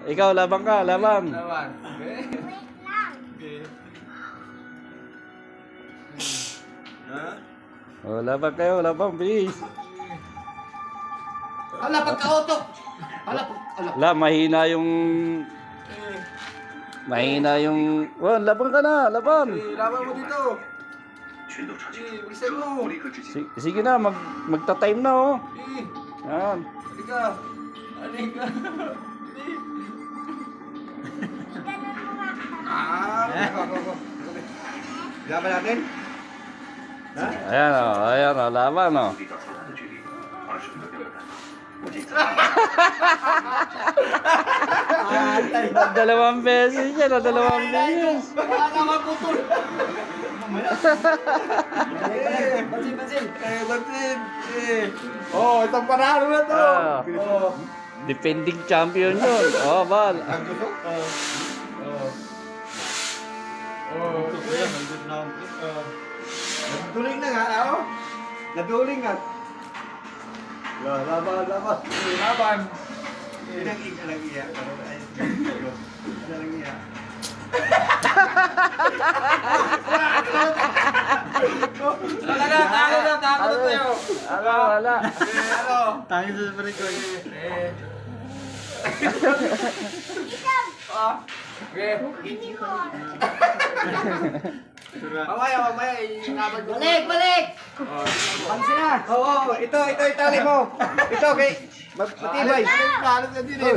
Ikaw, laban ka, laban. Laban. Okay. Wait lang. Okay. Ha? Laban kayo, laban, please. Hala, pagka-auto. Hala, Wala, mahina yung... Mahina yung... Oh, laban ka na, laban. laban mo dito. Bilisan mo. Sige na, magta-time na, oh. Yan. Halika. Halika. Ganun mo nga. Laban natin? Ha? Ayan, oh, laban, oh. Dalawang beses yan, dalawang beses. Wala naman putol. Bansin. Bansin. Oh, itong panalo na to. Oh. Defending champion yun. Oh, bal. Ang gusto? Naduling na nga, oh. Naduling nga. Laban. Laban. Ilang iyak. Ilang iyak. Talo na tayo. Wala. Tayo sa Maricoy. Okay. Mamaya, inabad mo. Balik! Pansin na. Oo, ito itali mo. Ito, okay. Matibay. Talo na din eh.